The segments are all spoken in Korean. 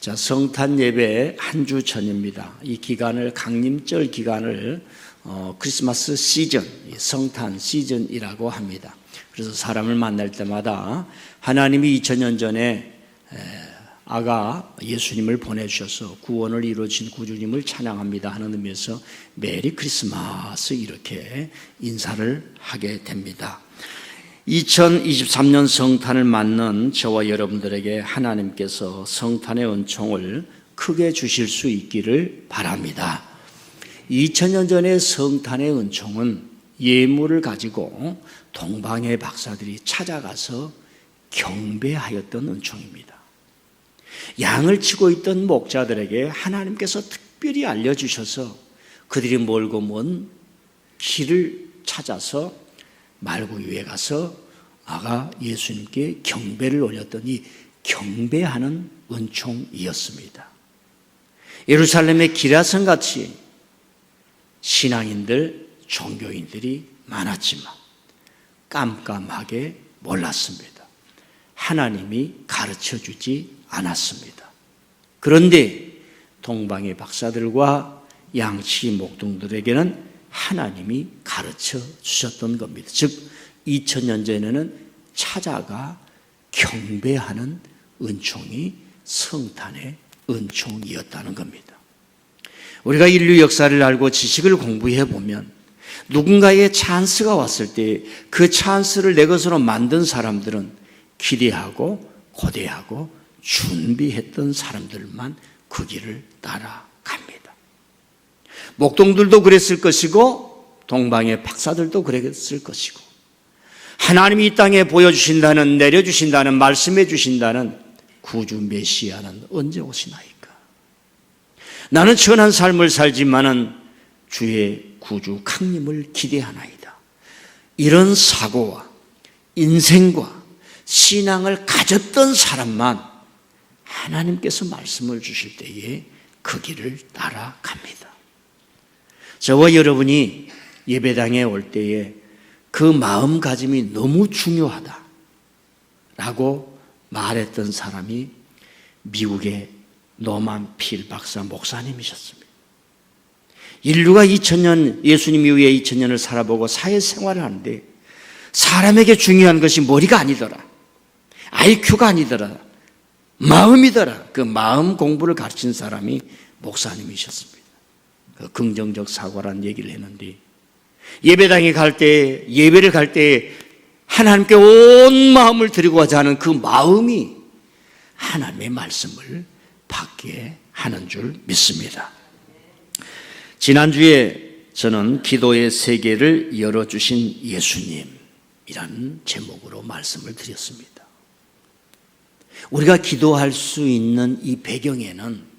자, 성탄 예배 한 주 전입니다. 이 기간을, 강림절 기간을 크리스마스 시즌, 성탄 시즌이라고 합니다. 그래서 사람을 만날 때마다 하나님이 2000년 전에 아가 예수님을 보내주셔서 구원을 이루어진 구주님을 찬양합니다 하는 의미에서 메리 크리스마스 이렇게 인사를 하게 됩니다. 2023년 성탄을 맞는 저와 여러분들에게 하나님께서 성탄의 은총을 크게 주실 수 있기를 바랍니다. 2000년 전의 성탄의 은총은 예물을 가지고 동방의 박사들이 찾아가서 경배하였던 은총입니다. 양을 치고 있던 목자들에게 하나님께서 특별히 알려주셔서 그들이 멀고 먼 길을 찾아서 말구 위에 가서 아가 예수님께 경배를 올렸던 이 경배하는 은총이었습니다. 예루살렘의 기라성같이 신앙인들, 종교인들이 많았지만 깜깜하게 몰랐습니다. 하나님이 가르쳐주지 않았습니다. 그런데 동방의 박사들과 양치 목동들에게는 하나님이 가르쳐 주셨던 겁니다. 즉 2000년 전에는 찾아가 경배하는 은총이 성탄의 은총이었다는 겁니다. 우리가 인류 역사를 알고 지식을 공부해 보면 누군가의 찬스가 왔을 때 그 찬스를 내 것으로 만든 사람들은 기대하고 고대하고 준비했던 사람들만 그 길을 따라갑니다. 목동들도 그랬을 것이고 동방의 박사들도 그랬을 것이고 하나님이 이 땅에 보여주신다는, 내려주신다는, 말씀해 주신다는 구주 메시아는 언제 오시나이까? 나는 천한 삶을 살지만은 주의 구주 강림을 기대하나이다. 이런 사고와 인생과 신앙을 가졌던 사람만 하나님께서 말씀을 주실 때에 그 길을 따라갑니다. 저와 여러분이 예배당에 올 때에 그 마음가짐이 너무 중요하다라고 말했던 사람이 미국의 노만 필 박사 목사님이셨습니다. 인류가 2000년, 예수님 이후에 2000년을 살아보고 사회생활을 하는데 사람에게 중요한 것이 머리가 아니더라, IQ가 아니더라, 마음이더라. 그 마음 공부를 가르친 사람이 목사님이셨습니다. 그 긍정적 사고라는 얘기를 했는데 예배당에 갈 때, 예배를 갈 때 하나님께 온 마음을 드리고 가자 하는 그 마음이 하나님의 말씀을 받게 하는 줄 믿습니다. 지난주에 저는 기도의 세계를 열어주신 예수님이라는 제목으로 말씀을 드렸습니다. 우리가 기도할 수 있는 이 배경에는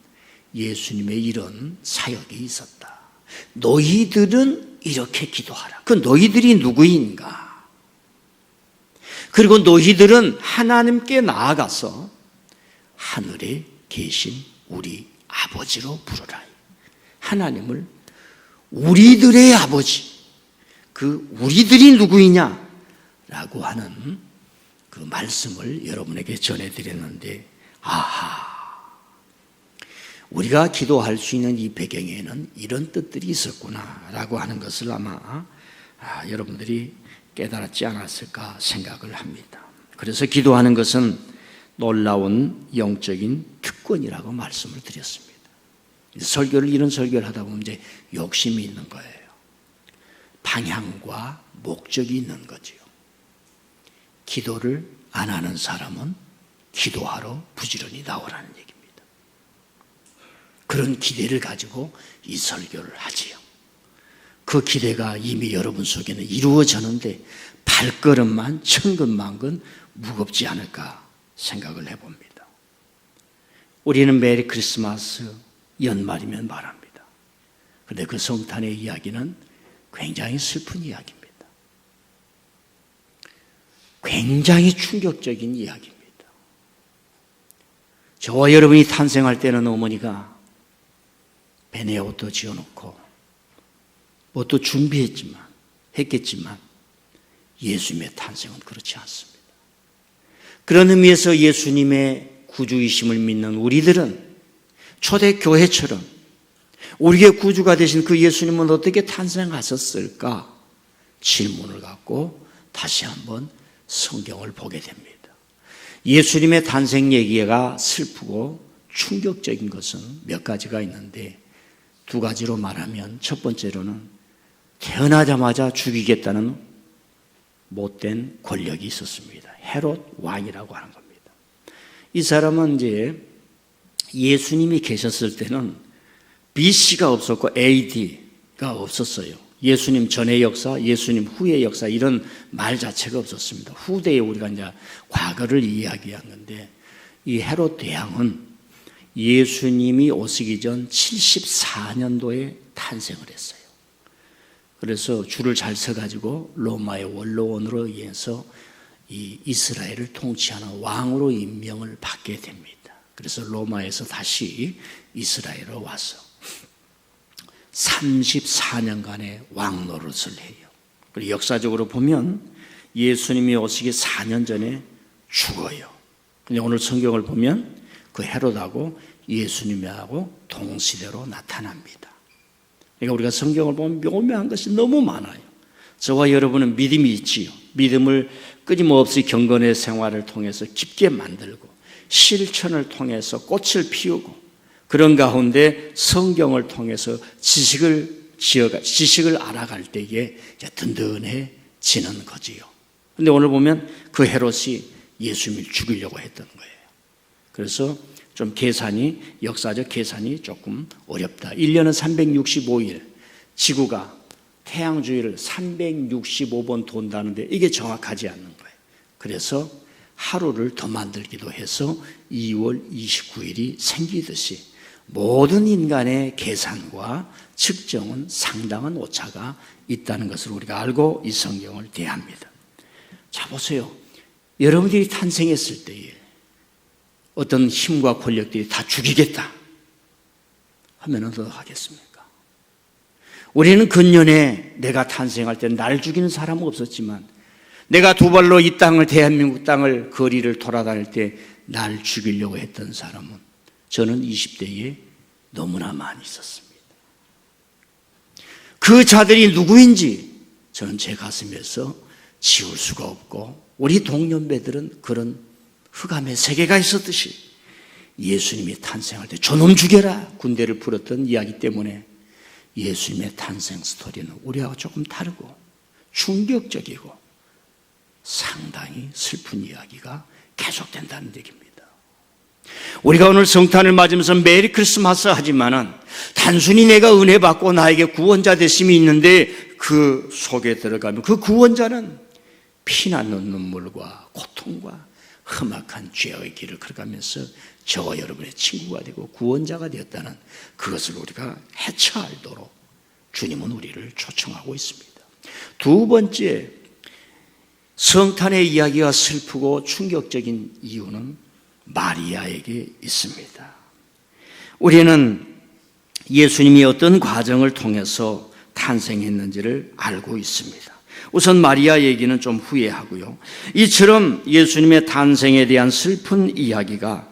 예수님의 이런 사역이 있었다. 너희들은 이렇게 기도하라. 그 너희들이 누구인가? 그리고 너희들은 하나님께 나아가서 하늘에 계신 우리 아버지로 부르라. 하나님을 우리들의 아버지, 그 우리들이 누구이냐? 라고 하는 그 말씀을 여러분에게 전해드렸는데, 아하, 우리가 기도할 수 있는 이 배경에는 이런 뜻들이 있었구나 라고 하는 것을 아마 여러분들이 깨달았지 않았을까 생각을 합니다. 그래서 기도하는 것은 놀라운 영적인 특권이라고 말씀을 드렸습니다. 이런 설교를 하다 보면 이제 욕심이 있는 거예요. 방향과 목적이 있는 거지요. 기도를 안 하는 사람은 기도하러 부지런히 나오라는 얘기입니다. 그런 기대를 가지고 이 설교를 하지요. 그 기대가 이미 여러분 속에는 이루어졌는데 발걸음만 천근만근 무겁지 않을까 생각을 해봅니다. 우리는 메리 크리스마스 연말이면 말합니다. 그런데 그 성탄의 이야기는 굉장히 슬픈 이야기입니다. 굉장히 충격적인 이야기입니다. 저와 여러분이 탄생할 때는 어머니가 배에 옷도 지어놓고 뭣도 했겠지만 예수님의 탄생은 그렇지 않습니다. 그런 의미에서 예수님의 구주이심을 믿는 우리들은 초대교회처럼 우리의 구주가 되신 그 예수님은 어떻게 탄생하셨을까? 질문을 갖고 다시 한번 성경을 보게 됩니다. 예수님의 탄생 얘기가 슬프고 충격적인 것은 몇 가지가 있는데 두 가지로 말하면 첫 번째로는 태어나자마자 죽이겠다는 못된 권력이 있었습니다. 헤롯 왕이라고 하는 겁니다. 이 사람은 이제 예수님이 계셨을 때는 BC가 없었고 AD가 없었어요. 예수님 전의 역사, 예수님 후의 역사 이런 말 자체가 없었습니다. 후대에 우리가 이제 과거를 이야기한 건데 이 헤롯 대왕은 예수님이 오시기 전 74년도에 탄생을 했어요. 그래서 줄을 잘 서가지고 로마의 원로원으로 의해서 이 이스라엘을 통치하는 왕으로 임명을 받게 됩니다. 그래서 로마에서 다시 이스라엘로 와서 34년간의 왕 노릇을 해요. 그리고 역사적으로 보면 예수님이 오시기 4년 전에 죽어요. 근데 오늘 성경을 보면 그 헤롯하고 예수님하고 동시대로 나타납니다. 그러니까 우리가 성경을 보면 묘묘한 것이 너무 많아요. 저와 여러분은 믿음이 있지요. 믿음을 끊임없이 경건의 생활을 통해서 깊게 만들고 실천을 통해서 꽃을 피우고 그런 가운데 성경을 통해서 지식을 알아갈 때에 든든해지는 거지요. 그런데 오늘 보면 그 헤롯이 예수님을 죽이려고 했던 거예요. 그래서 좀 역사적 계산이 조금 어렵다. 1년은 365일, 지구가 태양 주위를 365번 돈다는데 이게 정확하지 않는 거예요. 그래서 하루를 더 만들기도 해서 2월 29일이 생기듯이 모든 인간의 계산과 측정은 상당한 오차가 있다는 것을 우리가 알고 이 성경을 대합니다. 자, 보세요. 여러분들이 탄생했을 때에 어떤 힘과 권력들이 다 죽이겠다 하면 어떻게 하겠습니까? 우리는 근년에 내가 탄생할 때 날 죽이는 사람은 없었지만 내가 두 발로 이 땅을, 대한민국 땅을 거리를 돌아다닐 때 날 죽이려고 했던 사람은 저는 20대에 너무나 많이 있었습니다. 그 자들이 누구인지 저는 제 가슴에서 지울 수가 없고 우리 동년배들은 그런 흑암의 세계가 있었듯이 예수님이 탄생할 때 저놈 죽여라 군대를 풀었던 이야기 때문에 예수님의 탄생 스토리는 우리하고 조금 다르고 충격적이고 상당히 슬픈 이야기가 계속된다는 얘기입니다. 우리가 오늘 성탄을 맞으면서 메리 크리스마스 하지만은 단순히 내가 은혜 받고 나에게 구원자 되심이 있는데 그 속에 들어가면 그 구원자는 피나는 눈물과 고통과 험악한 죄의 길을 걸어가면서 저와 여러분의 친구가 되고 구원자가 되었다는 그것을 우리가 헤쳐 알도록 주님은 우리를 초청하고 있습니다. 두 번째, 성탄의 이야기가 슬프고 충격적인 이유는 마리아에게 있습니다. 우리는 예수님이 어떤 과정을 통해서 탄생했는지를 알고 있습니다. 우선 마리아 얘기는 좀 후에 하고요. 이처럼 예수님의 탄생에 대한 슬픈 이야기가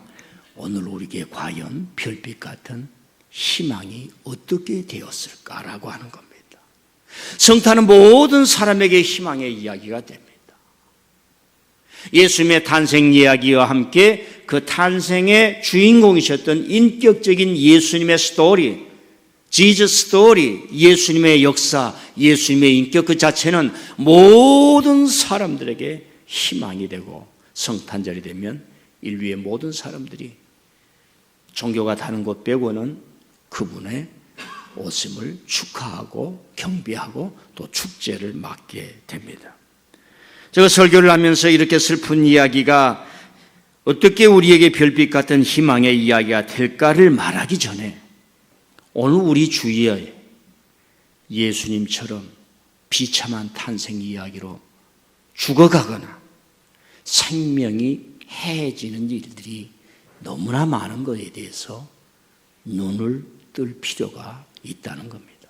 오늘 우리에게 과연 별빛 같은 희망이 어떻게 되었을까라고 하는 겁니다. 성탄은 모든 사람에게 희망의 이야기가 됩니다. 예수님의 탄생 이야기와 함께 그 탄생의 주인공이셨던 인격적인 예수님의 스토리, 지저스 스토리, 예수님의 역사, 예수님의 인격 그 자체는 모든 사람들에게 희망이 되고 성탄절이 되면 인류의 모든 사람들이 종교가 다른 것 빼고는 그분의 오심을 축하하고 경배하고 또 축제를 맡게 됩니다. 제가 설교를 하면서 이렇게 슬픈 이야기가 어떻게 우리에게 별빛 같은 희망의 이야기가 될까를 말하기 전에 오늘 우리 주위에 예수님처럼 비참한 탄생 이야기로 죽어가거나 생명이 해해지는 일들이 너무나 많은 것에 대해서 눈을 뜰 필요가 있다는 겁니다.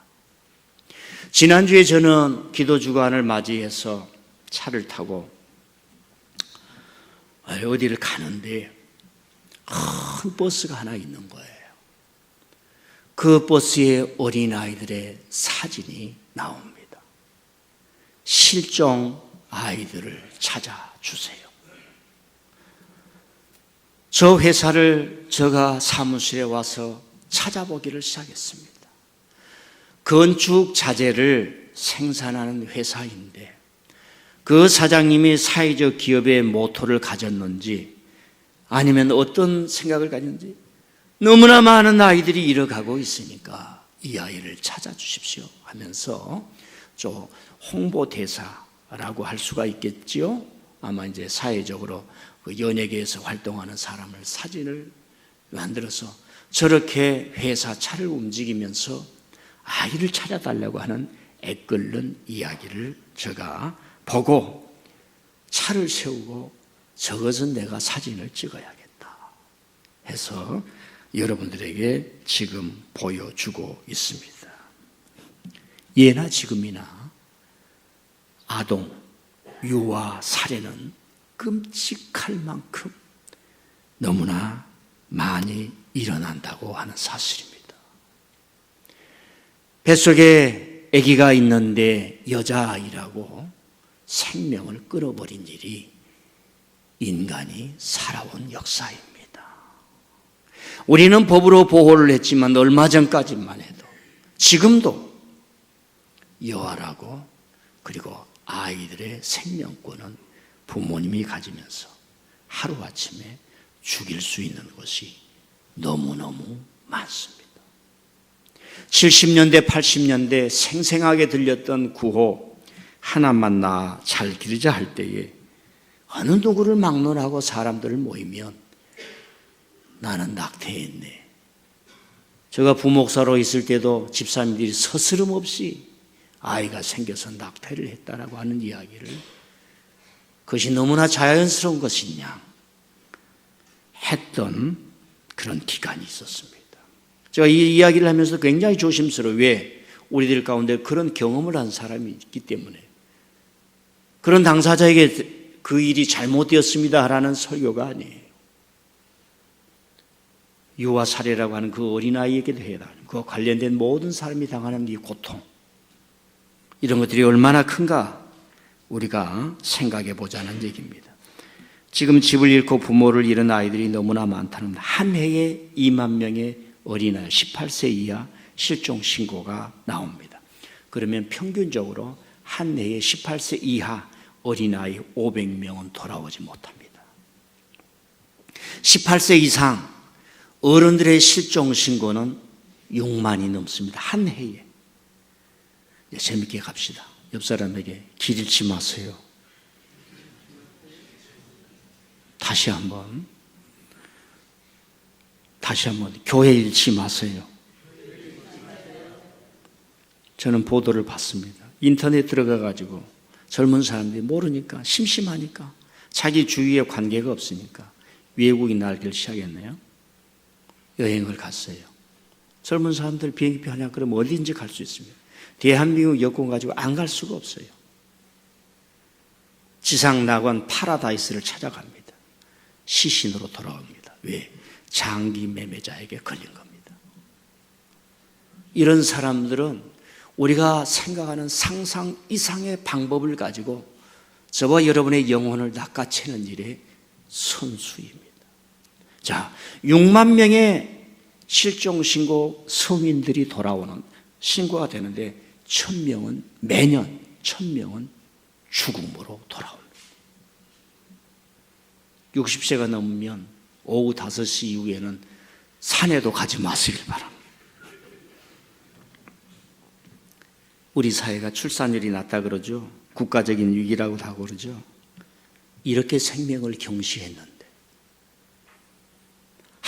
지난주에 저는 기도 주간을 맞이해서 차를 타고 어디를 가는데 큰 버스가 하나 있는 거예요. 그 버스에 어린아이들의 사진이 나옵니다. 실종 아이들을 찾아주세요. 저 회사를 제가 사무실에 와서 찾아보기를 시작했습니다. 건축 자재를 생산하는 회사인데 그 사장님이 사회적 기업의 모토를 가졌는지 아니면 어떤 생각을 가졌는지 너무나 많은 아이들이 잃어가고 있으니까 이 아이를 찾아주십시오 하면서 좀 홍보대사라고 할 수가 있겠지요. 아마 이제 사회적으로 그 연예계에서 활동하는 사람을 사진을 만들어서 저렇게 회사 차를 움직이면서 아이를 찾아달라고 하는 애끓는 이야기를 제가 보고 차를 세우고 저것은 내가 사진을 찍어야겠다 해서 여러분들에게 지금 보여주고 있습니다. 예나 지금이나 아동, 유아 살해는 끔찍할 만큼 너무나 많이 일어난다고 하는 사실입니다. 뱃속에 아기가 있는데 여자아이라고 생명을 끊어버린 일이 인간이 살아온 역사입니다. 우리는 법으로 보호를 했지만 얼마 전까지만 해도 지금도 여아라고 그리고 아이들의 생명권은 부모님이 가지면서 하루아침에 죽일 수 있는 것이 너무너무 많습니다. 70년대, 80년대 생생하게 들렸던 구호 하나만 낳아 잘 기르자 할 때에 어느 누구를 막론하고 사람들을 모이면 나는 낙태했네. 제가 부목사로 있을 때도 집사님들이 서스름 없이 아이가 생겨서 낙태를 했다라고 하는 이야기를 그것이 너무나 자연스러운 것이냐 했던 그런 기간이 있었습니다. 제가 이 이야기를 하면서 굉장히 조심스러워요. 왜? 우리들 가운데 그런 경험을 한 사람이 있기 때문에 그런 당사자에게 그 일이 잘못되었습니다라는 설교가 아니에요. 유아 살해라고 하는 그 어린아이에게도 해야 하는 그와 관련된 모든 사람이 당하는 이 고통 이런 것들이 얼마나 큰가 우리가 생각해 보자는 얘기입니다. 지금 집을 잃고 부모를 잃은 아이들이 너무나 많다는 한 해에 2만 명의 어린아이 18세 이하 실종 신고가 나옵니다. 그러면 평균적으로 한 해에 18세 이하 어린아이 500명은 돌아오지 못합니다. 18세 이상 어른들의 실종 신고는 6만이 넘습니다. 한 해에. 재밌게 갑시다. 옆 사람에게 길 잃지 마세요. 다시 한번 교회 잃지 마세요. 저는 보도를 봤습니다. 인터넷 들어가가지고 젊은 사람들이 모르니까 심심하니까 자기 주위에 관계가 없으니까 외국인 알기를 시작했네요. 여행을 갔어요. 젊은 사람들 비행기표 하냐 그러면 어디든지 갈 수 있습니다. 대한민국 여권 가지고 안 갈 수가 없어요. 지상낙원 파라다이스를 찾아갑니다. 시신으로 돌아옵니다. 왜? 장기 매매자에게 걸린 겁니다. 이런 사람들은 우리가 생각하는 상상 이상의 방법을 가지고 저와 여러분의 영혼을 낚아채는 일에 선수입니다. 자, 6만 명의 실종신고 성인들이 돌아오는 신고가 되는데 1000명은 매년 1000명은 죽음으로 돌아옵니다. 60세가 넘으면 오후 5시 이후에는 산에도 가지 마시길 바랍니다. 우리 사회가 출산율이 낮다 그러죠. 국가적인 위기라고도 하고 그러죠. 이렇게 생명을 경시했는데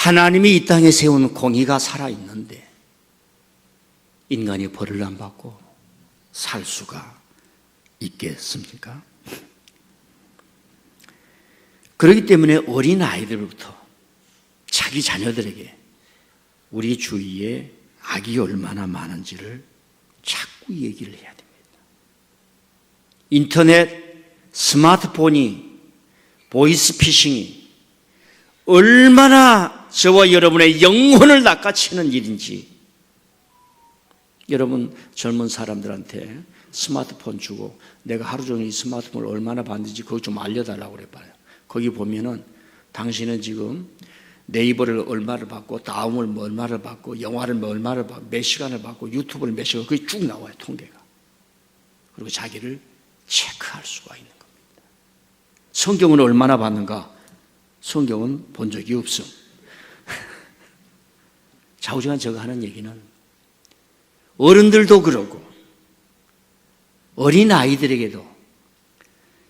하나님이 이 땅에 세운 공의가 살아있는데 인간이 벌을 안 받고 살 수가 있겠습니까? 그렇기 때문에 어린 아이들부터 자기 자녀들에게 우리 주위에 악이 얼마나 많은지를 자꾸 얘기를 해야 됩니다. 인터넷, 스마트폰이, 보이스피싱이 얼마나 저와 여러분의 영혼을 낚아채는 일인지 여러분 젊은 사람들한테 스마트폰 주고 내가 하루 종일 이 스마트폰을 얼마나 봤는지 그거 좀 알려달라고 그래 봐요. 거기 보면은 당신은 지금 네이버를 얼마를 받고 다음을 뭐 얼마를 받고 영화를 뭐 얼마를 받고 몇 시간을 받고 유튜브를 몇 시간, 그게 쭉 나와요, 통계가. 그리고 자기를 체크할 수가 있는 겁니다. 성경은 얼마나 봤는가? 성경은 본 적이 없음. 좌우지간 제가 하는 얘기는 어른들도 그러고 어린 아이들에게도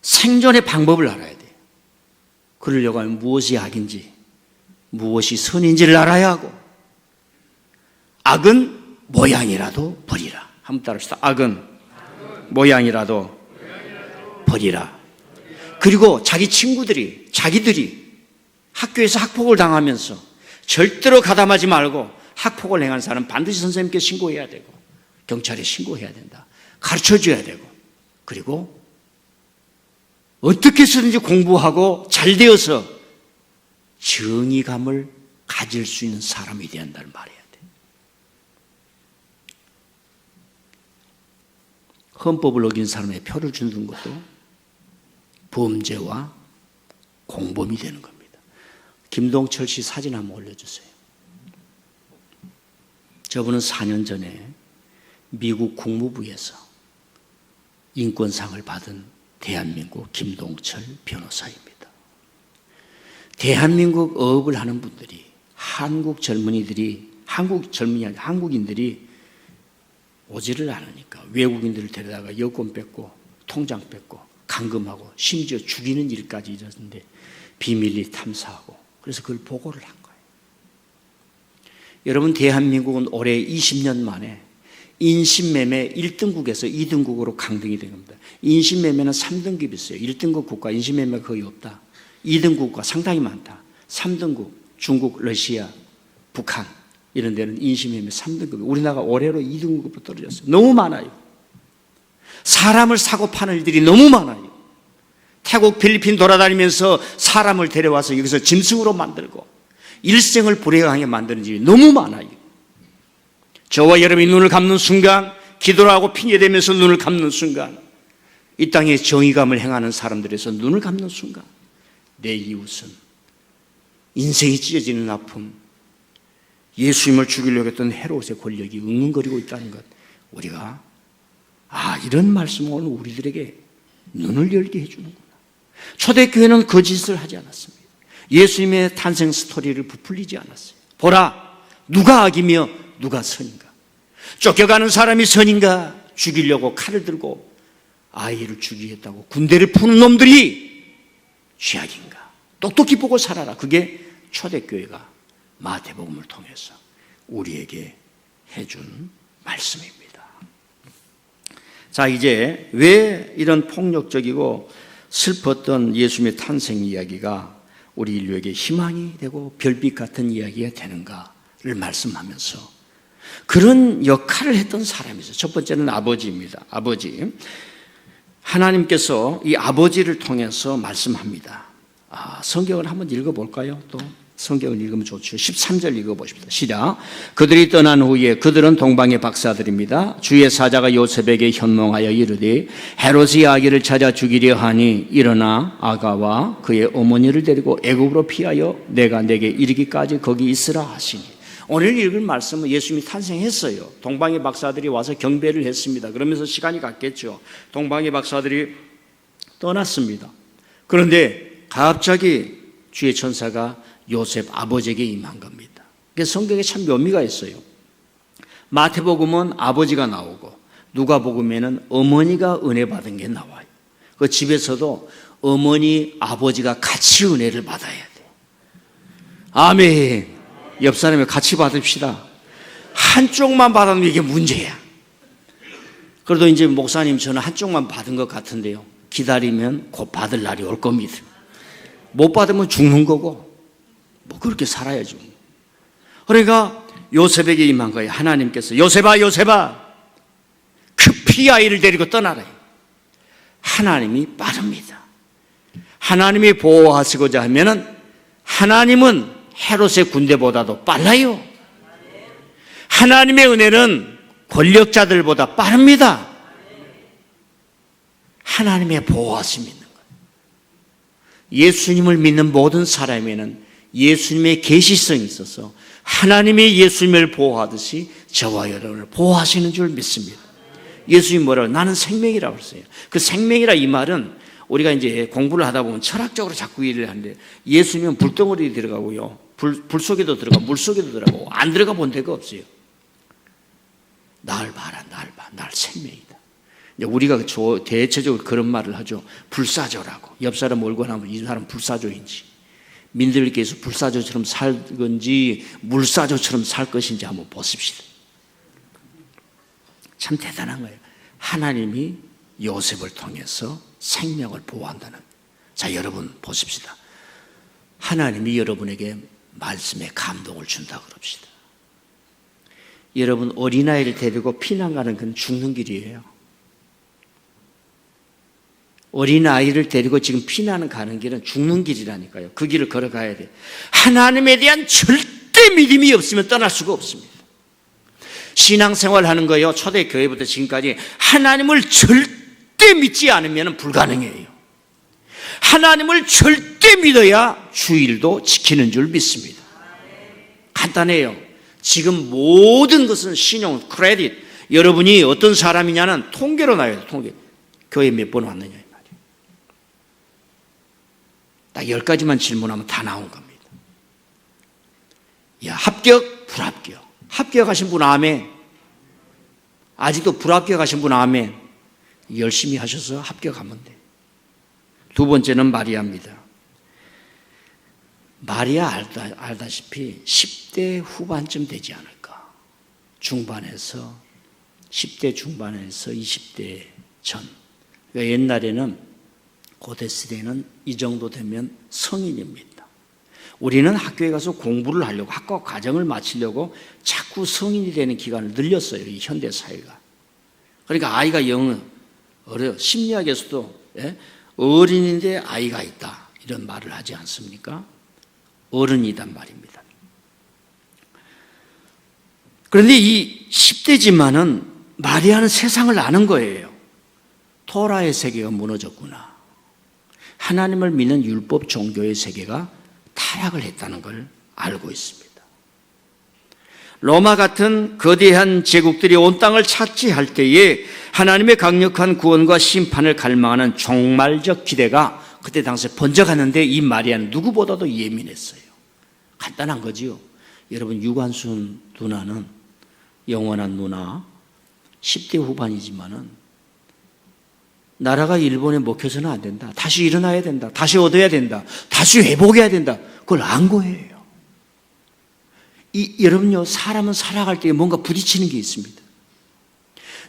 생존의 방법을 알아야 돼요. 그러려고 하면 무엇이 악인지 무엇이 선인지를 알아야 하고, 악은 모양이라도 버리라. 한번 따라합시다. 악은 모양이라도 버리라. 그리고 자기 친구들이, 자기들이 학교에서 학폭을 당하면서 절대로 가담하지 말고 학폭을 행한 사람 반드시 선생님께 신고해야 되고 경찰에 신고해야 된다. 가르쳐줘야 되고, 그리고 어떻게 해서든지 공부하고 잘 되어서 정의감을 가질 수 있는 사람이 되어야 한다는 말이에요. 헌법을 어긴 사람에 표를 주는 것도 범죄와 공범이 되는 겁니다. 김동철 씨 사진 한번 올려주세요. 저분은 4년 전에 미국 국무부에서 인권상을 받은 대한민국 김동철 변호사입니다. 대한민국 어업을 하는 분들이, 한국 젊은이들이, 한국인들이 오지를 않으니까 외국인들을 데려다가 여권 뺏고 통장 뺏고 감금하고 심지어 죽이는 일까지 이랬는데 비밀리 탐사하고, 그래서 그걸 보고를 한 거예요. 여러분, 대한민국은 올해 20년 만에 인신매매 1등국에서 2등국으로 강등이 된 겁니다. 인신매매는 3등급이 있어요. 1등급 국가 인신매매가 거의 없다. 2등급 국가 상당히 많다. 3등급 중국, 러시아, 북한 이런 데는 인신매매 3등급. 우리나라가 올해로 2등급으로 떨어졌어요. 너무 많아요. 사람을 사고 파는 일들이 너무 많아요. 태국, 필리핀 돌아다니면서 사람을 데려와서 여기서 짐승으로 만들고 일생을 불행하게 만드는 일이 너무 많아요. 저와 여러분이 눈을 감는 순간, 기도를 하고 핑계대면서 눈을 감는 순간, 이 땅에 정의감을 행하는 사람들에서 눈을 감는 순간 내 이웃은 인생이 찢어지는 아픔, 예수님을 죽이려고 했던 헤롯의 권력이 응응거리고 있다는 것, 우리가 이런 말씀은 오늘 우리들에게 눈을 열게 해주는구나. 초대교회는 그 짓을 하지 않았습니다. 예수님의 탄생 스토리를 부풀리지 않았어요. 보라, 누가 악이며 누가 선인가? 쫓겨가는 사람이 선인가? 죽이려고 칼을 들고 아이를 죽이겠다고 군대를 푸는 놈들이 죄악인가? 똑똑히 보고 살아라. 그게 초대교회가 마태복음을 통해서 우리에게 해준 말씀입니다. 자, 이제 왜 이런 폭력적이고 슬펐던 예수님의 탄생 이야기가 우리 인류에게 희망이 되고 별빛 같은 이야기가 되는가를 말씀하면서 그런 역할을 했던 사람이 있어요. 첫 번째는 아버지입니다. 아버지. 하나님께서 이 아버지를 통해서 말씀합니다. 성경을 한번 읽어볼까요? 또 성경을 읽으면 좋죠. 13절 읽어보십시다. 시작. 그들이 떠난 후에 그들은 동방의 박사들입니다. 주의 사자가 요셉에게 현몽하여 이르되 헤롯이 아기를 찾아 죽이려 하니 일어나 아가와 그의 어머니를 데리고 애굽으로 피하여 내가 내게 이르기까지 거기 있으라 하시니. 오늘 읽을 말씀은 예수님이 탄생했어요. 동방의 박사들이 와서 경배를 했습니다. 그러면서 시간이 갔겠죠. 동방의 박사들이 떠났습니다. 그런데 갑자기 주의 천사가 요셉 아버지에게 임한 겁니다. 성경에 참 묘미가 있어요. 마태복음은 아버지가 나오고 누가복음에는 어머니가 은혜 받은 게 나와요. 그 집에서도 어머니, 아버지가 같이 은혜를 받아야 돼요. 아멘. 옆 사람이 같이 받읍시다. 한쪽만 받으면 이게 문제야. 그래도 이제 목사님 저는 한쪽만 받은 것 같은데요. 기다리면 곧 받을 날이 올 겁니다. 못 받으면 죽는 거고 뭐 그렇게 살아야죠. 그러니까 요셉에게 임한 거예요. 하나님께서 요셉아 요셉아 급히 아이를 데리고 떠나라. 하나님이 빠릅니다. 하나님이 보호하시고자 하면은 하나님은 헤롯의 군대보다도 빨라요. 하나님의 은혜는 권력자들보다 빠릅니다. 하나님의 보호하심이 있는 거예요. 예수님을 믿는 모든 사람에는 예수님의 계시성이 있어서 하나님의 예수님을 보호하듯이 저와 여러분을 보호하시는 줄 믿습니다. 예수님이 뭐라고? 나는 생명이라고 했어요. 그 생명이라 이 말은 우리가 이제 공부를 하다 보면 철학적으로 자꾸 일을 하는데 예수님은 불덩어리에 들어가고요. 불 속에도 들어가고 물 속에도 들어가고 안 들어가 본 데가 없어요. 날 봐라, 날 봐. 날 생명이다. 우리가 대체적으로 그런 말을 하죠. 불사조라고. 옆 사람 얼굴 하면 이 사람 불사조인지, 민들께서 불사조처럼 살 건지 물사조처럼 살 것인지 한번 보십시다. 참 대단한 거예요. 하나님이 요셉을 통해서 생명을 보호한다는. 자, 여러분 보십시다. 하나님이 여러분에게 말씀에 감동을 준다 그럽시다. 여러분 어린아이를 데리고 피난 가는 건 죽는 길이에요. 어린아이를 데리고 지금 피난 가는 길은 죽는 길이라니까요. 그 길을 걸어가야 돼요. 하나님에 대한 절대 믿음이 없으면 떠날 수가 없습니다. 신앙생활 하는 거요, 초대교회부터 지금까지 하나님을 절대 믿지 않으면 불가능해요. 하나님을 절대 믿어야 주일도 지키는 줄 믿습니다. 간단해요. 지금 모든 것은 신용, 크레딧, 여러분이 어떤 사람이냐는 통계로 나와요. 통계. 교회 몇 번 왔느냐 이 말이에요. 딱 10가지만 질문하면 다 나온 겁니다. 야, 합격, 불합격. 합격하신 분 아멘. 아직도 불합격하신 분 아멘. 열심히 하셔서 합격하면 돼. 두 번째는 마리아입니다. 마리아 알다시피 10대 후반쯤 되지 않을까. 중반에서 10대 중반에서 20대 전. 그러니까 옛날에는 고대 시대는 이 정도 되면 성인입니다. 우리는 학교에 가서 공부를 하려고 학과 과정을 마치려고 자꾸 성인이 되는 기간을 늘렸어요. 이 현대 사회가. 그러니까 아이가 어려요. 심리학에서도 어린인데 아이가 있다 이런 말을 하지 않습니까? 어른이란 말입니다. 그런데 이 10대지만은 마리아는 세상을 아는 거예요. 토라의 세계가 무너졌구나. 하나님을 믿는 율법 종교의 세계가 타락을 했다는 걸 알고 있습니다. 로마 같은 거대한 제국들이 온 땅을 차지할 때에 하나님의 강력한 구원과 심판을 갈망하는 종말적 기대가 그때 당시에 번져갔는데 이 마리아는 누구보다도 예민했어요. 간단한 거지요. 여러분 유관순 누나는 영원한 누나 10대 후반이지만은 나라가 일본에 먹혀서는 안 된다. 다시 일어나야 된다. 다시 얻어야 된다. 다시 회복해야 된다. 그걸 안 거예요. 여러분요, 사람은 살아갈 때 뭔가 부딪히는 게 있습니다.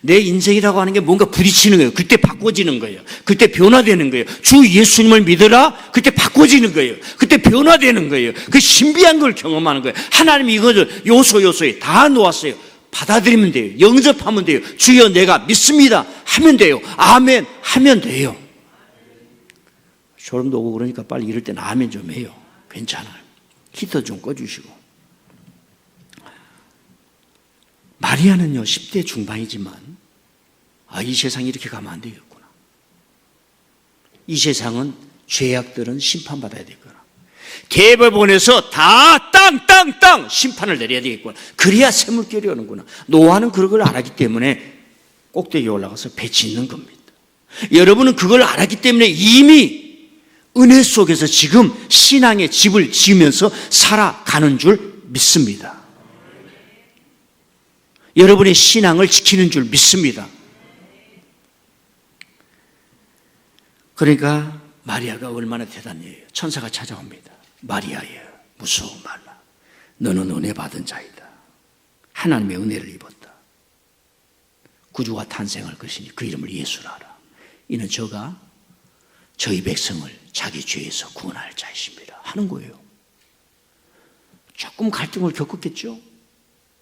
내 인생이라고 하는 게 뭔가 부딪히는 거예요. 그때 바꿔지는 거예요. 그때 변화되는 거예요. 주 예수님을 믿어라. 그때 바꿔지는 거예요. 그때 변화되는 거예요. 그 신비한 걸 경험하는 거예요. 하나님이 이것을 요소에 다 놓았어요. 받아들이면 돼요. 영접하면 돼요. 주여 내가 믿습니다 하면 돼요. 아멘 하면 돼요. 소름도 오고 그러니까 빨리 이럴 때는 아멘 좀 해요. 괜찮아요. 히터 좀 꺼주시고. 마리아는요 10대 중반이지만 이 세상이 이렇게 가면 안 되겠구나. 이 세상은 죄악들은 심판받아야 되겠구나. 대법원에서 다 땅 심판을 내려야 되겠구나. 그래야 샘물결이 오는구나. 노아는 그걸 알았기 때문에 꼭대기에 올라가서 배 짓는 겁니다. 여러분은 그걸 알았기 때문에 이미 은혜 속에서 지금 신앙의 집을 지으면서 살아가는 줄 믿습니다. 여러분의 신앙을 지키는 줄 믿습니다. 그러니까 마리아가 얼마나 대단해요. 천사가 찾아옵니다. 마리아여 무서워 말라. 너는 은혜 받은 자이다. 하나님의 은혜를 입었다. 구주가 탄생할 것이니 그 이름을 예수라 하라. 이는 저가 저희 백성을 자기 죄에서 구원할 자이십니다 하는 거예요. 조금 갈등을 겪었겠죠.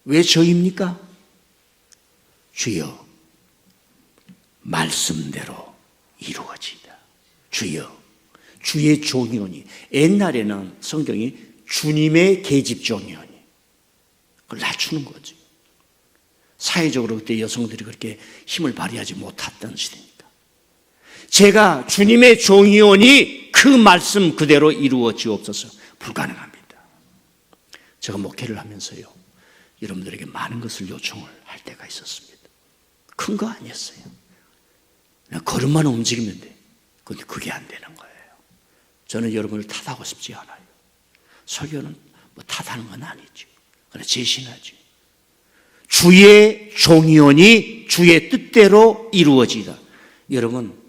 왜 저입니까? 주여 말씀대로 이루어지이다. 주여 주의 종이오니. 옛날에는 성경이 주님의 계집종이오니 그걸 낮추는 거죠. 사회적으로 그때 여성들이 그렇게 힘을 발휘하지 못했던 시대니까. 제가 주님의 종이오니 그 말씀 그대로 이루어지옵소서. 불가능합니다. 제가 목회를 하면서요, 여러분들에게 많은 것을 요청을 할 때가 있었습니다. 큰 거 아니었어요. 그냥 걸음만 움직이면 돼. 근데 그게 안 되는 거예요. 저는 여러분을 탓하고 싶지 않아요. 설교는 뭐 탓하는 건 아니죠. 그러나 제신하죠. 주의 종이오니 주의 뜻대로 이루어지다. 여러분,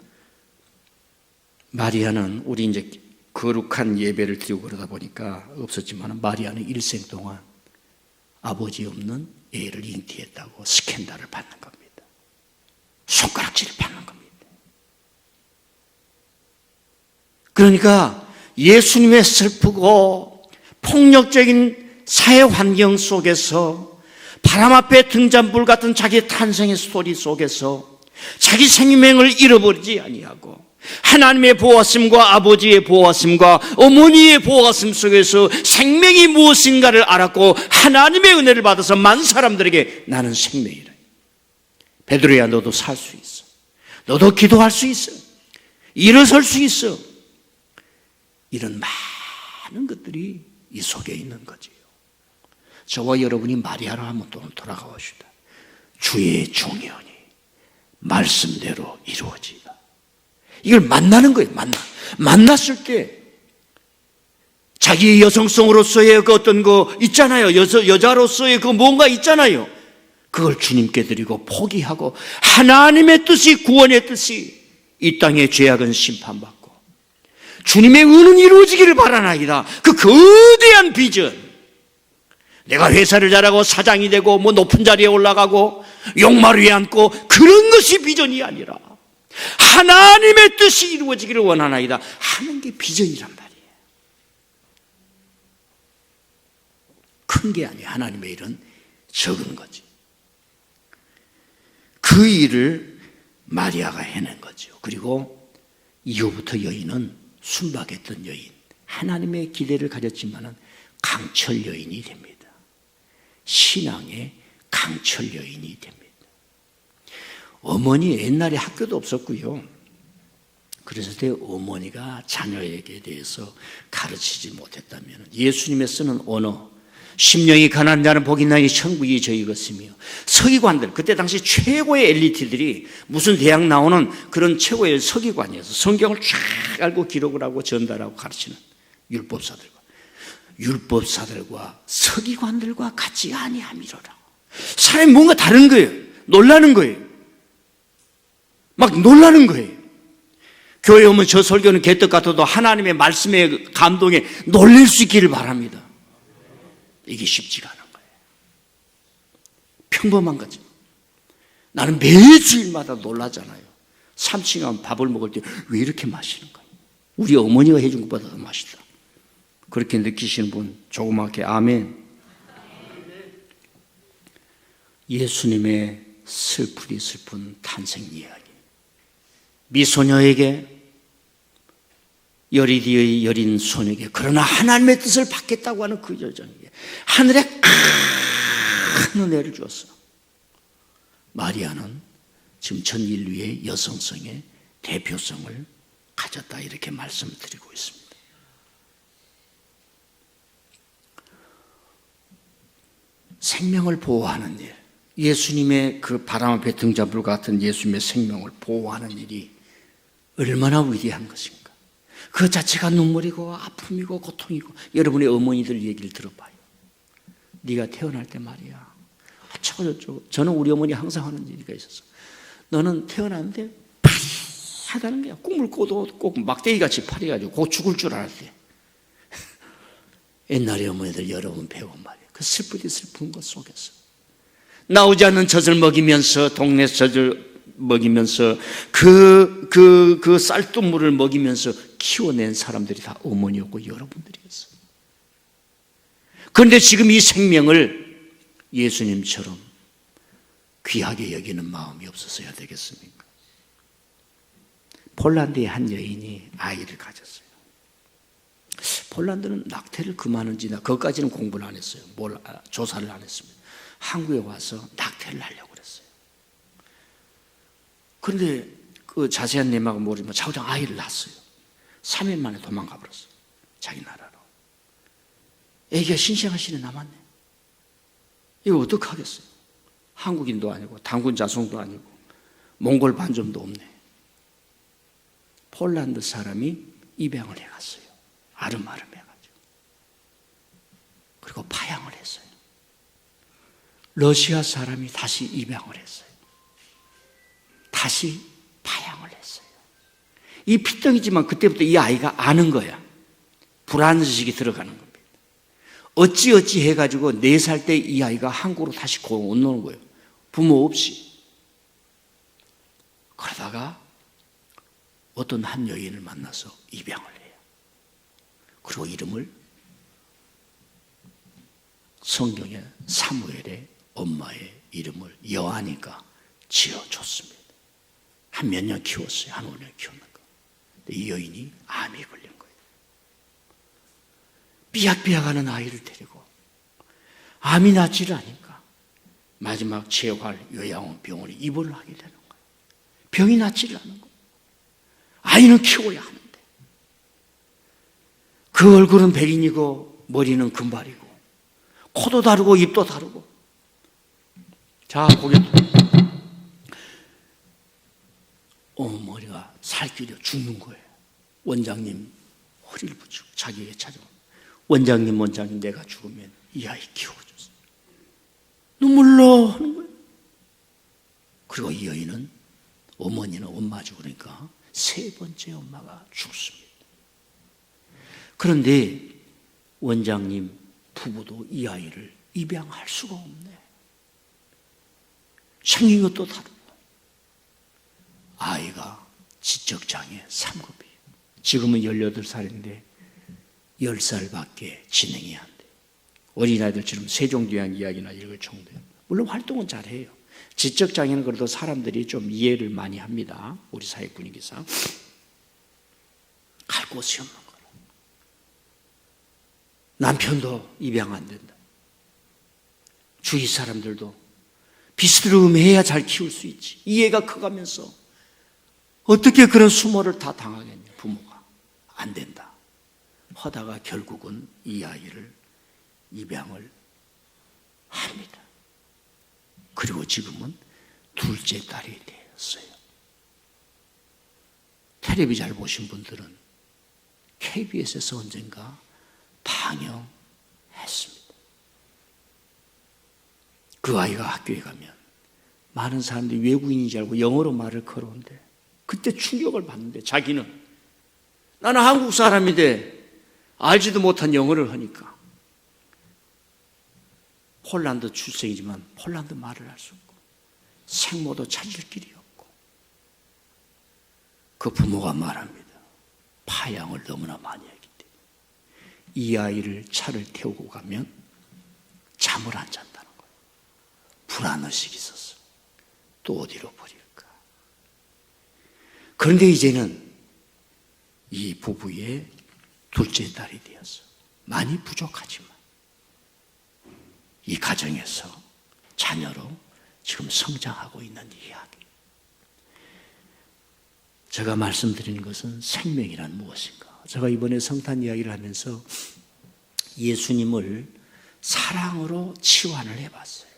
마리아는 우리 이제 거룩한 예배를 드리고 그러다 보니까 없었지만, 마리아는 일생 동안 아버지 없는 애를 잉태했다고 스캔들을 받는 겁니다. 손가락질을 받는 겁니다. 그러니까 예수님의 슬프고 폭력적인 사회 환경 속에서, 바람 앞에 등잔불 같은 자기의 탄생의 스토리 속에서 자기 생명을 잃어버리지 아니하고, 하나님의 보호하심과 아버지의 보호하심과 어머니의 보호하심 속에서 생명이 무엇인가를 알았고, 하나님의 은혜를 받아서 많은 사람들에게 나는 생명이라. 베드로야, 너도 살 수 있어. 너도 기도할 수 있어. 일어설 수 있어. 이런 많은 것들이 이 속에 있는 거지요. 저와 여러분이 마리아로 한번 돌아가 봅시다. 주의 종이오니 말씀대로 이루어지다. 이걸 만나는 거예요. 만났을 때 자기의 여성성으로서의 그 어떤 거 있잖아요. 여자로서의 그 뭔가 있잖아요. 그걸 주님께 드리고 포기하고, 하나님의 뜻이, 구원의 뜻이 이 땅의 죄악은 심판받고 주님의 의는 이루어지기를 바라나이다. 그 거대한 비전, 내가 회사를 잘하고 사장이 되고 뭐 높은 자리에 올라가고 용말 위에 앉고 그런 것이 비전이 아니라 하나님의 뜻이 이루어지기를 원하나이다 하는 게 비전이란 말이에요. 큰 게 아니에요. 하나님의 일은 적은 거지. 그 일을 마리아가 해낸 거죠. 그리고 이후부터 여인은 순박했던 여인, 하나님의 기대를 가졌지만 강철 여인이 됩니다. 신앙의 강철 여인이 됩니다. 어머니, 옛날에 학교도 없었고요. 그래서 때 어머니가 자녀에게 대해서 가르치지 못했다면, 예수님의 쓰는 언어, 심령이 가난한 자는 복이 있나니 천국이 저희 것이며, 서기관들, 그때 당시 최고의 엘리트들이 무슨 대학 나오는 그런 최고의 서기관이어서 성경을 쫙 알고 기록을 하고 전달하고 가르치는 율법사들과 서기관들과 같이 아니함이로라. 사람이 뭔가 다른 거예요. 놀라는 거예요. 막 놀라는 거예요. 교회 오면 저 설교는 개떡 같아도 하나님의 말씀의 감동에 놀랄 수 있기를 바랍니다. 이게 쉽지가 않은 거예요. 평범한 거지. 나는 매주일마다 놀라잖아요. 3층에 가면 밥을 먹을 때 왜 이렇게 맛있는 거예요? 우리 어머니가 해준 것보다 더 맛있다. 그렇게 느끼시는 분 조그맣게 아멘. 예수님의 슬프디 슬픈 탄생 이야기. 미소녀에게, 여리디의 여린 소녀에게, 그러나 하나님의 뜻을 받겠다고 하는 그 여정에게 하늘에 큰 은혜를 주었어. 마리아는 지금 전 인류의 여성성의 대표성을 가졌다, 이렇게 말씀드리고 있습니다. 생명을 보호하는 일, 예수님의 그 바람 앞에 등잔불 같은 예수님의 생명을 보호하는 일이 얼마나 위대한 것인가. 그 자체가 눈물이고 아픔이고 고통이고. 여러분의 어머니들 얘기를 들어봐요. 네가 태어날 때 말이야, 어쩌고 저는 우리 어머니 항상 하는 얘기가 있었어. 너는 태어났는데 파리하다는 거야. 꿈을 꿔도 꼭 막대기같이 파리가지고 곧 죽을 줄 알았대. 옛날에 어머니들 여러 번 배운 말이에요. 그 슬프디 슬픈 것 속에서 나오지 않는 젖을 먹이면서, 동네 젖을 먹이면서, 그 쌀뜨물을 먹이면서 키워낸 사람들이 다 어머니였고 여러분들이었어요. 그런데 지금 이 생명을 예수님처럼 귀하게 여기는 마음이 없었어야 되겠습니까? 폴란드의 한 여인이 아이를 가졌어요. 폴란드는 낙태를 금하는지나 그것까지는 공부를 안 했어요. 조사를 안 했습니다. 한국에 와서 낙태를 하려고 그랬어요. 그런데 그 자세한 내막은 모르지만 자우장 아이를 낳았어요. 3일 만에 도망가 버렸어요. 자기 나라로. 애기가 신생아 실에 남았네. 이거 어떡하겠어요? 한국인도 아니고 단군 자손도 아니고 몽골 반점도 없네. 폴란드 사람이 입양을 해갔어요. 아름아름 해가지고. 그리고 파양을 했어요. 러시아 사람이 다시 입양을 했어요. 다시 파양을 했어요. 이 피덩이지만 그때부터 이 아이가 아는 거야. 불안의식이 들어가는 겁니다. 어찌 해가지고 4살 때 이 아이가 한국으로 다시 건너는 거예요. 부모 없이. 그러다가 어떤 한 여인을 만나서 입양을 해요. 그리고 이름을 성경에 사무엘의 엄마의 이름을 여하니까 지어줬습니다. 한 몇 년 키웠어요. 한 5년 키웠는가. 이 여인이 암이 걸린 거예요. 삐약삐약하는 아이를 데리고 암이 낫지를 않으니까 마지막 재활 요양원병원에 입원을 하게 되는 거예요. 병이 낫지를 않은 거예요. 아이는 키워야 하는데 그 얼굴은 백인이고 머리는 금발이고 코도 다르고 입도 다르고. 자, 보게 머리가 살길려 죽는 거예요. 원장님 허리를 붙이고 자기에게 찾아옵니다. 원장님 내가 죽으면 이 아이 키워줬어. 눈물로 하는 거예요. 그리고 이 여인은 어머니는 엄마 죽으니까 3번째 엄마가 죽습니다. 그런데 원장님 부부도 이 아이를 입양할 수가 없네. 생긴 것도 다르고 아이가 지적장애 3급이에요. 지금은 18살인데 10살밖에 진행이 안 돼요. 어린아이들처럼 세종대왕 이야기나 읽을 정도예요. 물론 활동은 잘해요. 지적장애는 그래도 사람들이 좀 이해를 많이 합니다. 우리 사회 분위기상. 갈 곳이 없는 거라. 남편도 입양 안 된다. 주위 사람들도 비스듬해야 잘 키울 수 있지. 이 애가 커가면서 어떻게 그런 수모를 다 당하겠냐. 부모가 안 된다. 하다가 결국은 이 아이를 입양을 합니다. 그리고 지금은 둘째 딸이 되었어요. 텔레비 잘 보신 분들은 KBS에서 언젠가 방영했습니다. 그 아이가 학교에 가면 많은 사람들이 외국인인 줄 알고 영어로 말을 걸어오는데 그때 충격을 받는데 자기는 나는 한국 사람인데 알지도 못한 영어를 하니까 폴란드 출생이지만 폴란드 말을 할 수 없고 생모도 찾을 길이 없고 그 부모가 말합니다. 파양을 너무나 많이 했기 때문에 이 아이를 차를 태우고 가면 잠을 안 잔다는 거예요. 불안의식이 있었어. 또 어디로 버릴까. 그런데 이제는 이 부부의 둘째 딸이 되었어. 많이 부족하지만 이 가정에서 자녀로 지금 성장하고 있는 이야기. 제가 말씀드리는 것은 생명이란 무엇인가. 제가 이번에 성탄 이야기를 하면서 예수님을 사랑으로 치환을 해봤어요.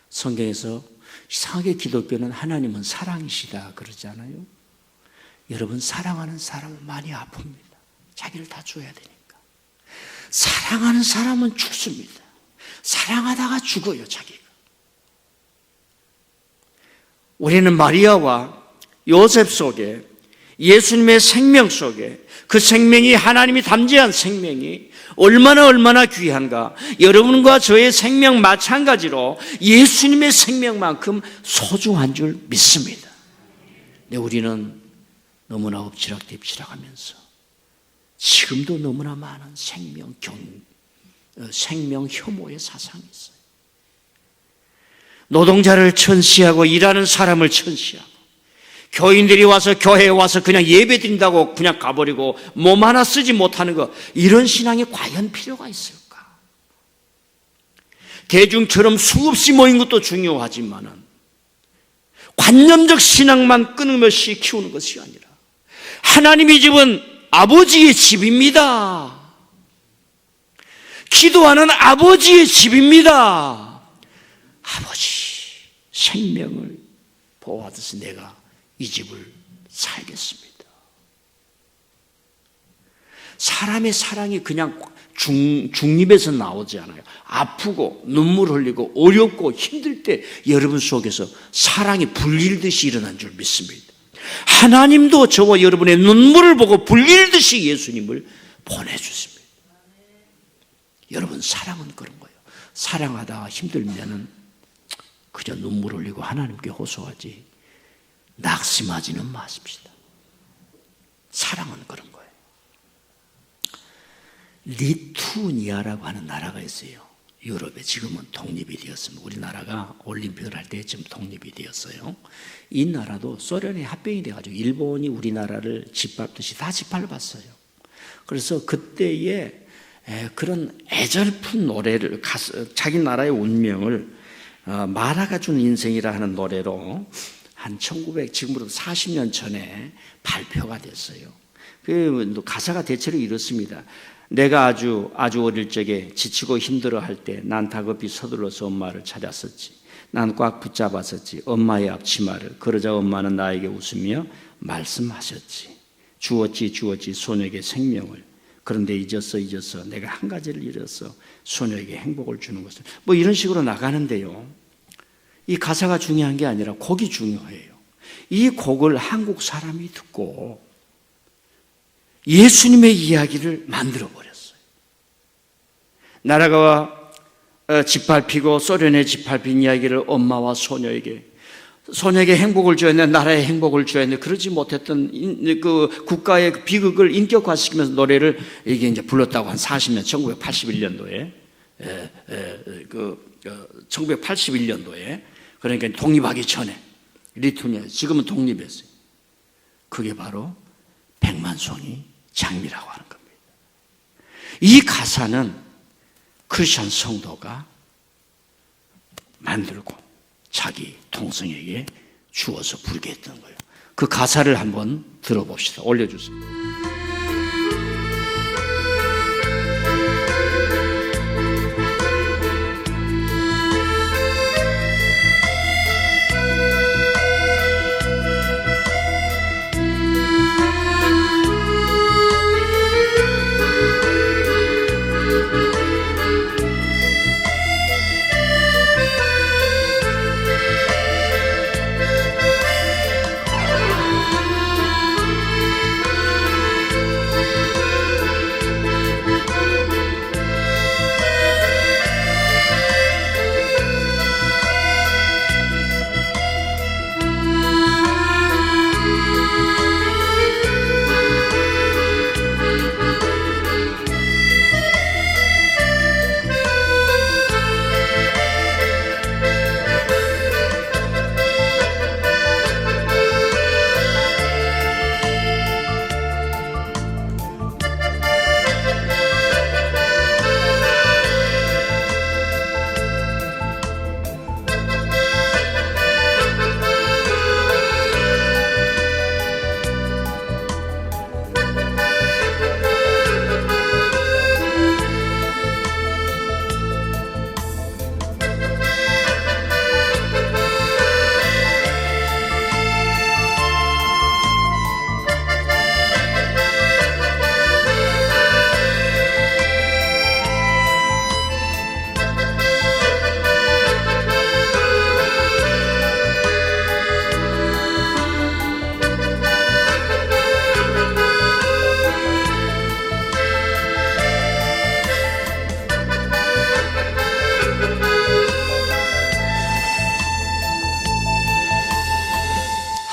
성경에서 이상하게 기독교는 하나님은 사랑이시다 그러잖아요. 여러분, 사랑하는 사람은 많이 아픕니다. 자기를 다 줘야 되니까. 사랑하는 사람은 죽습니다. 사랑하다가 죽어요, 자기가. 우리는 마리아와 요셉 속에 예수님의 생명 속에 그 생명이 하나님이 담재한 생명이 얼마나 귀한가. 여러분과 저의 생명 마찬가지로 예수님의 생명만큼 소중한 줄 믿습니다. 근데 우리는 너무나 엎치락뒤치락하면서 지금도 너무나 많은 생명 혐오의 사상이 있어요. 노동자를 천시하고 일하는 사람을 천시하고 교인들이 와서 교회에 와서 그냥 예배 드린다고 그냥 가버리고 몸 하나 쓰지 못하는 것, 이런 신앙이 과연 필요가 있을까? 대중처럼 수없이 모인 것도 중요하지만은 관념적 신앙만 끊임없이 키우는 것이 아니라 하나님의 집은 아버지의 집입니다. 기도하는 아버지의 집입니다. 아버지 생명을 보호하듯이 내가 이 집을 살겠습니다. 사람의 사랑이 그냥 중립에서 나오지 않아요. 아프고 눈물 흘리고 어렵고 힘들 때 여러분 속에서 사랑이 불일듯이 일어난 줄 믿습니다. 하나님도 저와 여러분의 눈물을 보고 불일듯이 예수님을 보내주십니다. 여러분 사랑은 그런 거예요. 사랑하다가 힘들면은 그저 눈물 흘리고 하나님께 호소하지 낙심하지는 마십시다. 사랑은 그런 거예요. 리투니아라고 하는 나라가 있어요. 유럽에 지금은 독립이 되었습니다. 우리나라가 올림픽을 할 때 지금 독립이 되었어요. 이 나라도 소련의 합병이 돼가지고 일본이 우리나라를 짓밟듯이 다 짓밟았어요. 그래서 그때에 그런 애절픈 노래를 자기 나라의 운명을 말아가준 인생이라 하는 노래로 한 1900 지금부터 40년 전에 발표가 됐어요. 그 가사가 대체로 이렇습니다. 내가 아주 어릴 적에 지치고 힘들어할 때 난 다급히 서둘러서 엄마를 찾았었지. 난 꽉 붙잡았었지. 엄마의 앞치마를. 그러자 엄마는 나에게 웃으며 말씀하셨지. 주었지 소녀에게 생명을. 그런데 잊었어 내가 한 가지를 잃었어. 소녀에게 행복을 주는 것을. 뭐 이런 식으로 나가는데요. 이 가사가 중요한 게 아니라 곡이 중요해요. 이 곡을 한국 사람이 듣고 예수님의 이야기를 만들어 버렸어요. 나라가 짓밟히고 소련에 짓밟힌 이야기를 엄마와 소녀에게 행복을 줘야 했는데, 나라에 행복을 줘야 했는데 그러지 못했던 그 국가의 비극을 인격화시키면서 노래를 이게 이제 불렀다고 한 40년 1981년도에 1981년도에 그러니까 독립하기 전에 리투니아 지금은 독립했어요. 그게 바로 백만송이 장미라고 하는 겁니다. 이 가사는 크리스천 성도가 만들고 자기 동성에게 주어서 부르게 했던 거예요. 그 가사를 한번 들어봅시다. 올려주세요.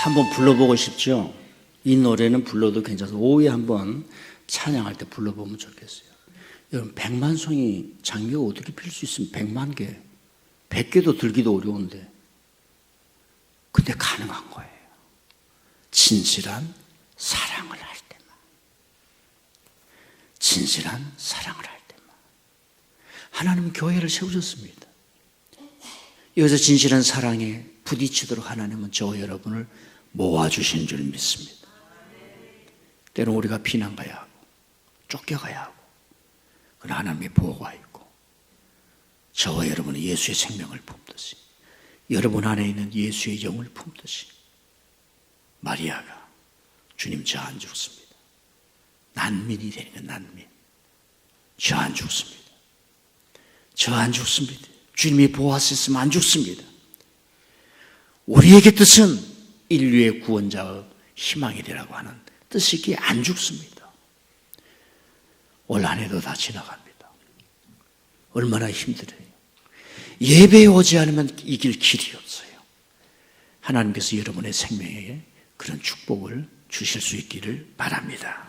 한번 불러보고 싶죠? 이 노래는 불러도 괜찮아서 오후에 한번 찬양할 때 불러보면 좋겠어요. 여러분, 백만송이 장미가 어떻게 필 수 있으면 100만 개, 100개도 들기도 어려운데 근데 가능한 거예요. 진실한 사랑을 할 때만, 진실한 사랑을 할 때만. 하나님은 교회를 세우셨습니다. 여기서 진실한 사랑에 부딪히도록 하나님은 저와 여러분을 모아주신 줄 믿습니다. 때로 우리가 피난가야 하고 쫓겨가야 하고 그러나 하나님의 보호가 있고 저와 여러분은 예수의 생명을 품듯이 여러분 안에 있는 예수의 영을 품듯이 마리아가 주님 저 안 죽습니다. 난민이 되는 건 난민. 저 안 죽습니다. 저 안 죽습니다. 주님이 보호하셨으면 안 죽습니다. 우리에게 뜻은 인류의 구원자의 희망이 되라고 하는 뜻이기에 안 죽습니다. 올 한 해도 다 지나갑니다. 얼마나 힘들어요. 예배에 오지 않으면 이길 길이 없어요. 하나님께서 여러분의 생명에 그런 축복을 주실 수 있기를 바랍니다.